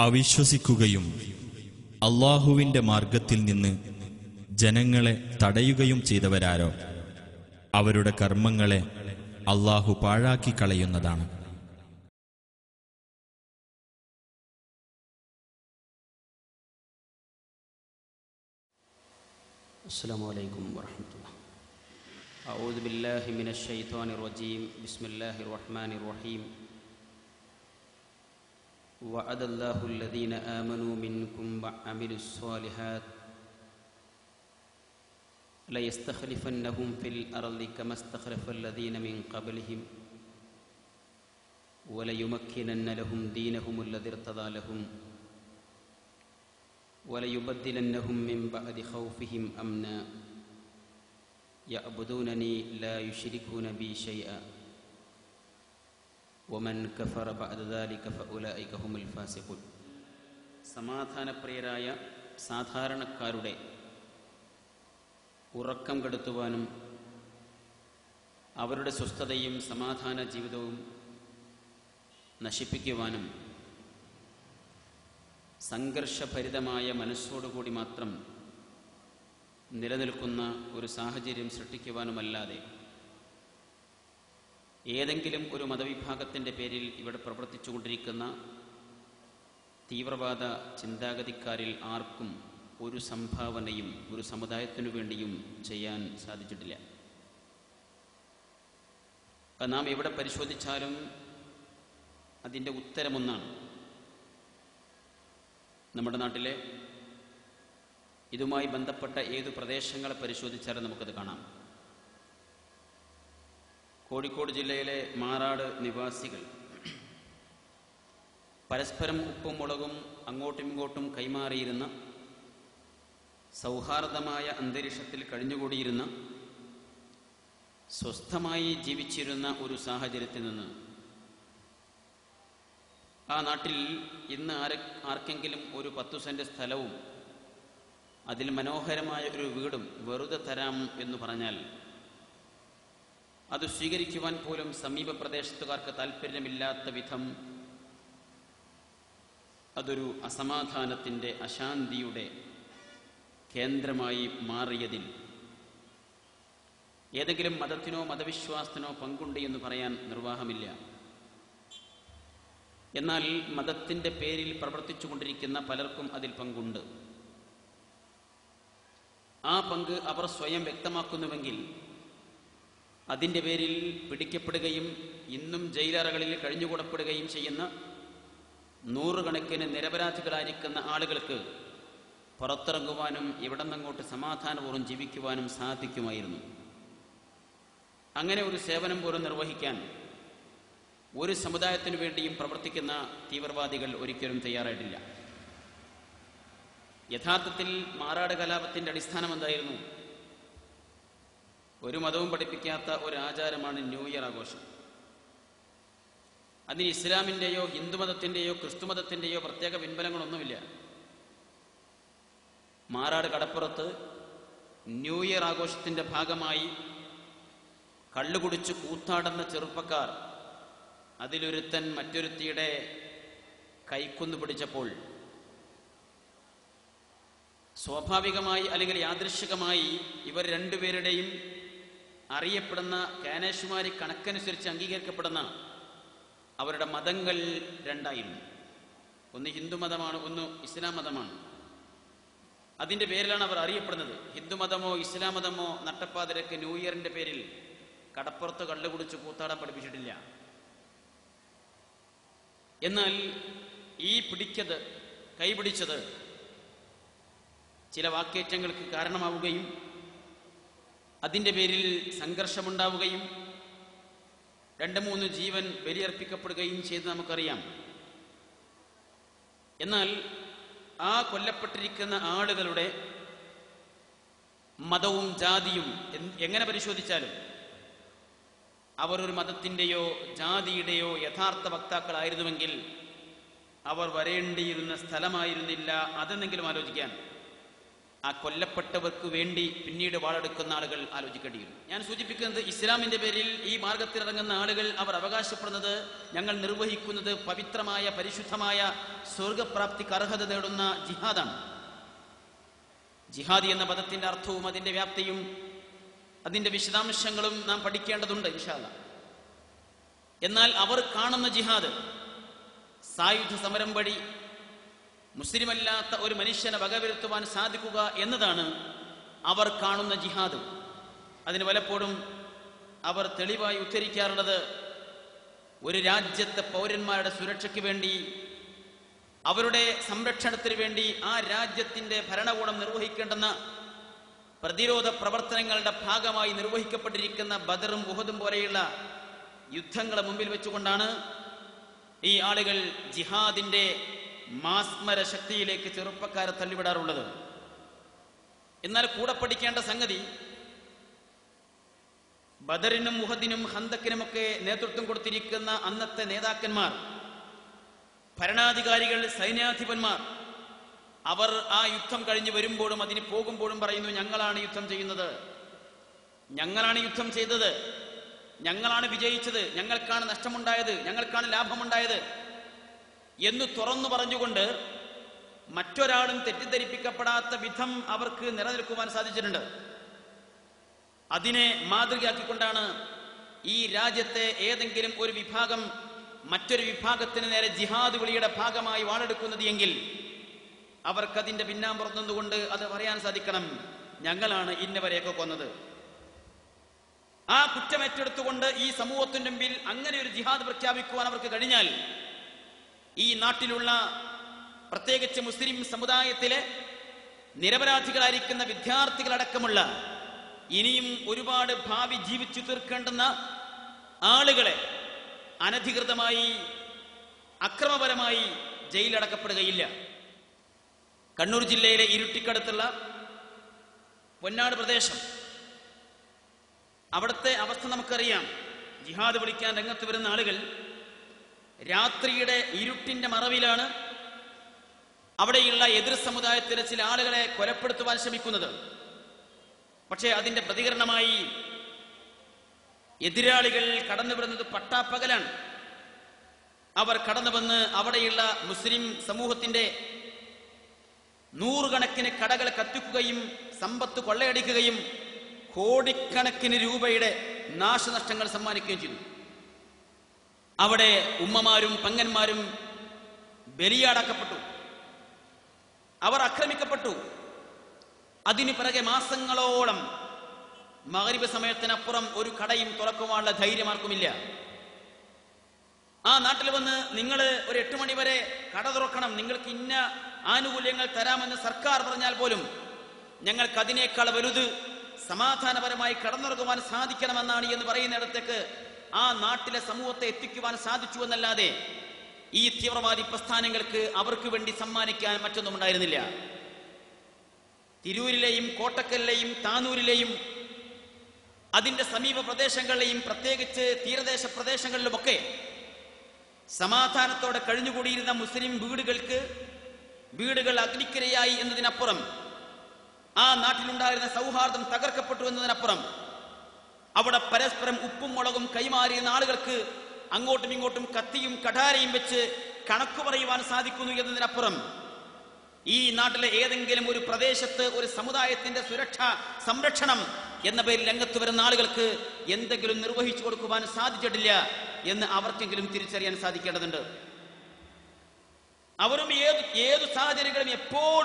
അവിശ്വസിക്കുകയും അല്ലാഹുവിന്റെ മാർഗത്തിൽ നിന്ന് ജനങ്ങളെ തടയുകയും ചെയ്തവരാരോ അവരുടെ കർമ്മങ്ങളെ അല്ലാഹു പാഴാക്കി കളയുന്നതാണ്. അസ്സലാമു അലൈക്കും വറഹ്മത്തുള്ളാഹി. അഊദു ബില്ലാഹി മിനശ് ശൈത്വാനിർ റജീം. ബിസ്മില്ലാഹിർ റഹ്മാനിർ റഹീം. വഅദല്ലാഹു അല്ലദീന ആമനൂ മിൻകും വഅമിലുസ് സ്വാലിഹാത്ത് ലയസ്തഖ്ലിഫന്നഹും ഫിൽ അർളി കമസ്തഖ്ലഫൽ ലദീന മിൻ ഖബ്ലിഹിം വലയുമക്കിനന്ന ലഹും ദീനഹും അല്ലദീ ഇർതദാ ലഹും വലയുബദ്ദിലന്നഹും മിൻ ബഅദി ഖൗഫിഹിം അംനാ യഅ്ബുദൂനനി ലാ യുശ്രികൂന ബി ശൈഅ വമൻ കഫറ ബഅദ ദാലിക ഫഉലൈക ഹുമുൽ ഫാസിഖൂൻ. സമാധാനപ്രിയരായ സാധാരണക്കാരുടെ ഉറക്കം കെടുത്തുവാനും അവരുടെ സ്വസ്ഥതയും സമാധാന ജീവിതവും നശിപ്പിക്കുവാനും സംഘർഷഭരിതമായ മനസ്സോടുകൂടി മാത്രം നിലനിൽക്കുന്ന ഒരു സാഹചര്യം സൃഷ്ടിക്കുവാനുമല്ലാതെ ഏതെങ്കിലും ഒരു മതവിഭാഗത്തിൻ്റെ പേരിൽ ഇവിടെ പ്രവർത്തിച്ചുകൊണ്ടിരിക്കുന്ന തീവ്രവാദ ചിന്താഗതിക്കാരിൽ ആർക്കും ഒരു സംഭാവനയും ഒരു സമുദായത്തിനു വേണ്ടിയും ചെയ്യാൻ സാധിച്ചിട്ടില്ല. നാം എവിടെ പരിശോധിച്ചാലും അതിൻ്റെ ഉത്തരമൊന്നാണ്. നമ്മുടെ നാട്ടിലെ ഇതുമായി ബന്ധപ്പെട്ട ഏതു പ്രദേശങ്ങളെ പരിശോധിച്ചാലും നമുക്കത് കാണാം. കോഴിക്കോട് ജില്ലയിലെ മാറാട് നിവാസികൾ പരസ്പരം ഉപ്പും മുളകും അങ്ങോട്ടും ഇങ്ങോട്ടും കൈമാറിയിരുന്ന സൗഹാർദ്ദമായ അന്തരീക്ഷത്തിൽ കഴിഞ്ഞുകൂടിയിരുന്ന സ്വസ്ഥമായി ജീവിച്ചിരുന്ന ഒരു സാഹചര്യത്തിൽ നിന്ന് ആ നാട്ടിൽ ഇന്ന് ആർക്കെങ്കിലും ഒരു 10 സെന്റ് സ്ഥലവും അതിൽ മനോഹരമായ ഒരു വീടും വെറുതെ തരാം എന്ന് പറഞ്ഞാൽ അത് സ്വീകരിക്കുവാൻ പോലും സമീപ പ്രദേശത്തുകാർക്ക് താല്പര്യമില്ലാത്ത വിധം അതൊരു അസമാധാനത്തിൻ്റെ അശാന്തിയുടെ കേന്ദ്രമായി മാറിയതിൽ ഏതെങ്കിലും മതത്തിനോ മതവിശ്വാസത്തിനോ പങ്കുണ്ട് എന്ന് പറയാൻ നിർവാഹമില്ല. എന്നാൽ മതത്തിൻ്റെ പേരിൽ പ്രവർത്തിച്ചു കൊണ്ടിരിക്കുന്ന പലർക്കും അതിൽ പങ്കുണ്ട്. ആ പങ്ക് അവർ സ്വയം വ്യക്തമാക്കുന്നുവെങ്കിൽ അതിൻ്റെ പേരിൽ പിടിക്കപ്പെടുകയും ഇന്നും ജയിലറകളിൽ കഴിഞ്ഞുകൂടപ്പെടുകയും ചെയ്യുന്ന നൂറുകണക്കിന് നിരപരാധികളായിരിക്കുന്ന ആളുകൾക്ക് പുറത്തിറങ്ങുവാനും ഇവിടെ നിന്നങ്ങോട്ട് സമാധാനപൂർവ്വം ജീവിക്കുവാനും സാധിക്കുമായിരുന്നു. അങ്ങനെ ഒരു സേവനം പോലും നിർവഹിക്കാൻ ഒരു സമുദായത്തിനു വേണ്ടിയും പ്രവർത്തിക്കുന്ന തീവ്രവാദികൾ ഒരിക്കലും തയ്യാറായിട്ടില്ല. യഥാർത്ഥത്തിൽ മാറാട് കലാപത്തിൻ്റെ അടിസ്ഥാനം എന്തായിരുന്നു? ഒരു മതവും പഠിപ്പിക്കാത്ത ഒരു ആചാരമാണ് ന്യൂ ഇയർ ആഘോഷം. അതിന് ഇസ്ലാമിൻ്റെയോ ഹിന്ദുമതത്തിൻ്റെയോ ക്രിസ്തുമതത്തിൻ്റെയോ പ്രത്യേക പിൻബലങ്ങളൊന്നുമില്ല. മാറാട് കടപ്പുറത്ത് ന്യൂ ഇയർ ആഘോഷത്തിൻ്റെ ഭാഗമായി കള്ളുകുടിച്ച് കൂത്താടുന്ന ചെറുപ്പക്കാർ അതിലൊരുത്തൻ മറ്റൊരുത്തിയുടെ കൈക്കുന്നു പിടിച്ചപ്പോൾ സ്വാഭാവികമായി അല്ലെങ്കിൽ യാദൃശ്ചികമായി ഇവർ രണ്ടുപേരുടെയും അറിയപ്പെടുന്ന കാനേഷുമാരി കണക്കനുസരിച്ച് അംഗീകരിക്കപ്പെടുന്ന അവരുടെ മതങ്ങൾ രണ്ടായിരുന്നു. ഒന്ന് ഹിന്ദുമതമാണ്, ഒന്ന് ഇസ്ലാം മതമാണ്. അതിൻ്റെ പേരിലാണ് അവർ അറിയപ്പെടുന്നത്. ഹിന്ദുമതമോ ഇസ്ലാം മതമോ നട്ടപ്പാതിരക്ക് ന്യൂ ഇയറിൻ്റെ പേരിൽ കടപ്പുറത്ത് കള്ളുകുടിച്ച് കൂത്താടാൻ പഠിപ്പിച്ചിട്ടില്ല. എന്നാൽ ഈ കൈപിടിച്ചത് ചില വാക്കേറ്റങ്ങൾക്ക് കാരണമാവുകയും അതിൻ്റെ പേരിൽ സംഘർഷമുണ്ടാവുകയും 2-3 ജീവൻ ബലിയർപ്പിക്കപ്പെടുകയും ചെയ്ത് നമുക്കറിയാം. എന്നാൽ ആ കൊല്ലപ്പെട്ടിരിക്കുന്ന ആളുകളുടെ മതവും ജാതിയും എങ്ങനെ പരിശോധിച്ചാലും അവർ ഒരു മതത്തിൻ്റെയോ ജാതിയുടെയോ യഥാർത്ഥ വക്താക്കളായിരുന്നുവെങ്കിൽ അവർ വരേണ്ടിയിരുന്ന സ്ഥലമായിരുന്നില്ല അതെന്നെങ്കിലും ആലോചിക്കാൻ. ആ കൊല്ലപ്പെട്ടവർക്ക് വേണ്ടി പിന്നീട് വാളെടുക്കുന്ന ആളുകൾ ആലോചിക്കേണ്ടി വരും. ഞാൻ സൂചിപ്പിക്കുന്നത്, ഇസ്ലാമിന്റെ പേരിൽ ഈ മാർഗത്തിലിറങ്ങുന്ന ആളുകൾ അവർ അവകാശപ്പെടുന്നത്, ഞങ്ങൾ നിർവഹിക്കുന്നത് പവിത്രമായ പരിശുദ്ധമായ സ്വർഗപ്രാപ്തിക്ക് അർഹത നേടുന്ന ജിഹാദാണ്. ജിഹാദി എന്ന പദത്തിന്റെ അർത്ഥവും അതിന്റെ വ്യാപ്തിയും അതിന്റെ വിശദാംശങ്ങളും നാം പഠിക്കേണ്ടതുണ്ട് ഇൻഷാ അല്ലാഹ്. എന്നാൽ അവർ കാണുന്ന ജിഹാദ് സായുധ സമരം വഴി മുസ്ലിമല്ലാത്ത ഒരു മനുഷ്യനെ വകവരുത്തുവാൻ സാധിക്കുക എന്നതാണ് അവർ കാണുന്ന ജിഹാദ്. അതിന് പലപ്പോഴും അവർ തെളിവായി ഉദ്ധരിക്കാറുള്ളത്, ഒരു രാജ്യത്തെ പൗരന്മാരുടെ സുരക്ഷയ്ക്ക് വേണ്ടി, അവരുടെ സംരക്ഷണത്തിന് വേണ്ടി ആ രാജ്യത്തിന്റെ ഭരണകൂടം നിർവഹിക്കേണ്ടുന്ന പ്രതിരോധ പ്രവർത്തനങ്ങളുടെ ഭാഗമായി നിർവഹിക്കപ്പെട്ടിരിക്കുന്ന ബദറും ഉഹദും പോലെയുള്ള യുദ്ധങ്ങളെ മുമ്പിൽ വെച്ചുകൊണ്ടാണ് ഈ ആളുകൾ ജിഹാദിന്റെ മാസ്മര ശക്തിയിലേക്ക് ചെറുപ്പക്കാരെ തള്ളിവിടാറുള്ളത്. എന്നാൽ കൂടെ പഠിക്കേണ്ട സംഗതി, ബദറിനും ഉഹദിനും ഹന്തക്കിനുമൊക്കെ നേതൃത്വം കൊടുത്തിരിക്കുന്ന അന്നത്തെ നേതാക്കന്മാർ, ഭരണാധികാരികൾ, സൈന്യാധിപന്മാർ, അവർ ആ യുദ്ധം കഴിഞ്ഞ് വരുമ്പോഴും അതിന് പോകുമ്പോഴും പറയുന്നു, ഞങ്ങളാണ് യുദ്ധം ചെയ്യുന്നത്, ഞങ്ങളാണ് യുദ്ധം ചെയ്തത്, ഞങ്ങളാണ് വിജയിച്ചത്, ഞങ്ങൾക്കാണ് നഷ്ടമുണ്ടായത്, ഞങ്ങൾക്കാണ് ലാഭമുണ്ടായത് എന്ന് തുറന്നു പറഞ്ഞുകൊണ്ട് മറ്റൊരാളും തെറ്റിദ്ധരിപ്പിക്കപ്പെടാത്ത വിധം അവർക്ക് നിലനിൽക്കുവാൻ സാധിച്ചിട്ടുണ്ട്. അതിനെ മാതൃകയാക്കിക്കൊണ്ടാണ് ഈ രാജ്യത്തെ ഏതെങ്കിലും ഒരു വിഭാഗം മറ്റൊരു വിഭാഗത്തിന് നേരെ ജിഹാദ് വിളിയുടെ ഭാഗമായി വാളെടുക്കുന്നത് എങ്കിൽ അവർക്കതിന്റെ പിന്നാമ്പുറത്ത് നിന്നുകൊണ്ട് അത് പറയാൻ സാധിക്കണം, ഞങ്ങളാണ് ഇന്നവരെയൊക്കെ കൊന്നത്. ആ കുറ്റം ഏറ്റെടുത്തുകൊണ്ട് ഈ സമൂഹത്തിന്റെ മുമ്പിൽ അങ്ങനെ ഒരു ജിഹാദ് പ്രഖ്യാപിക്കുവാൻ അവർക്ക് കഴിഞ്ഞാൽ, ഈ നാട്ടിലുള്ള പ്രത്യേകിച്ച് മുസ്ലിം സമുദായത്തിലെ നിരപരാധികളായിരിക്കുന്ന വിദ്യാർത്ഥികളടക്കമുള്ള ഇനിയും ഒരുപാട് ഭാവി ജീവിച്ചു തീർക്കേണ്ടുന്ന ആളുകളെ അനധികൃതമായി അക്രമപരമായി ജയിലടക്കപ്പെടുകയില്ല. കണ്ണൂർ ജില്ലയിലെ ഇരുട്ടിക്കടുത്തുള്ള പൊന്നാട് പ്രദേശം, അവിടുത്തെ അവസ്ഥ നമുക്കറിയാം. ജിഹാദ് വിളിക്കാൻ രംഗത്ത് വരുന്ന ആളുകൾ രാത്രിയുടെ ഇരുട്ടിന്റെ മറവിലാണ് അവിടെയുള്ള എതിർ സമുദായത്തിലെ ചില ആളുകളെ കൊലപ്പെടുത്തുവാൻ ശ്രമിക്കുന്നത്. പക്ഷേ അതിന്റെ പ്രതികരണമായി എതിരാളികൾ കടന്നുവിടുന്നത് പട്ടാപ്പകലാണ്. അവർ കടന്നുവന്ന് അവിടെയുള്ള മുസ്ലിം സമൂഹത്തിന്റെ നൂറുകണക്കിന് കടകൾ കത്തിക്കുകയും സമ്പത്ത് കൊള്ളയടിക്കുകയും കോടിക്കണക്കിന് രൂപയുടെ നാശനഷ്ടങ്ങൾ സമ്മാനിക്കുകയും ചെയ്തു. അവിടെ ഉമ്മമാരും പെങ്ങന്മാരും ബലിയാടാക്കപ്പെട്ടു, അവർ ആക്രമിക്കപ്പെട്ടു. അതിനു പിറകെ മാസങ്ങളോളം മഗ്‌രിബ് സമയത്തിനപ്പുറം ഒരു കടയും തുറക്കുവാനുള്ള ധൈര്യം ആർക്കുമില്ല. ആ നാട്ടിൽ വന്ന് നിങ്ങൾ ഒരു 8 മണി വരെ കട തുറക്കണം, നിങ്ങൾക്ക് ഇന്ന ആനുകൂല്യങ്ങൾ തരാമെന്ന് സർക്കാർ പറഞ്ഞാൽ പോലും ഞങ്ങൾക്ക് അതിനേക്കാൾ വലുത് സമാധാനപരമായി കടന്നുറങ്ങുവാൻ സാധിക്കണമെന്നാണ് എന്ന് പറയുന്നിടത്തേക്ക് ആ നാട്ടിലെ സമൂഹത്തെ എത്തിക്കുവാൻ സാധിച്ചു എന്നല്ലാതെ ഈ തീവ്രവാദി പ്രസ്ഥാനങ്ങൾക്ക് അവർക്ക് വേണ്ടി സമ്മാനിക്കാൻ മറ്റൊന്നും ഉണ്ടായിരുന്നില്ല. തിരൂരിലെയും കോട്ടക്കലിലെയും താനൂരിലെയും അതിന്റെ സമീപ പ്രദേശങ്ങളിലെയും പ്രത്യേകിച്ച് തീരദേശ പ്രദേശങ്ങളിലുമൊക്കെ സമാധാനത്തോടെ കഴിഞ്ഞുകൂടിയിരുന്ന മുസ്ലിം വീടുകൾ അഗ്നിക്കിരയായി എന്നതിനപ്പുറം, ആ നാട്ടിലുണ്ടായിരുന്ന സൗഹാർദ്ദം തകർക്കപ്പെട്ടു എന്നതിനപ്പുറം, അവിടെ പരസ്പരം ഉപ്പും മുളകും കൈമാറിയുന്ന ആളുകൾക്ക് അങ്ങോട്ടും ഇങ്ങോട്ടും കത്തിയും കഠാരയും വെച്ച് കണക്കു പറയുവാൻ സാധിക്കുന്നു എന്നതിനപ്പുറം, ഈ നാട്ടിലെ ഏതെങ്കിലും ഒരു പ്രദേശത്ത് ഒരു സമുദായത്തിന്റെ സുരക്ഷ സംരക്ഷണം എന്ന പേരിൽ രംഗത്ത് വരുന്ന ആളുകൾക്ക് എന്തെങ്കിലും നിർവഹിച്ചു കൊടുക്കുവാൻ സാധിച്ചിട്ടില്ല എന്ന് അവർക്കെങ്കിലും തിരിച്ചറിയാൻ സാധിക്കേണ്ടതുണ്ട്. അവരും ഏതു സാഹചര്യങ്ങളും എപ്പോൾ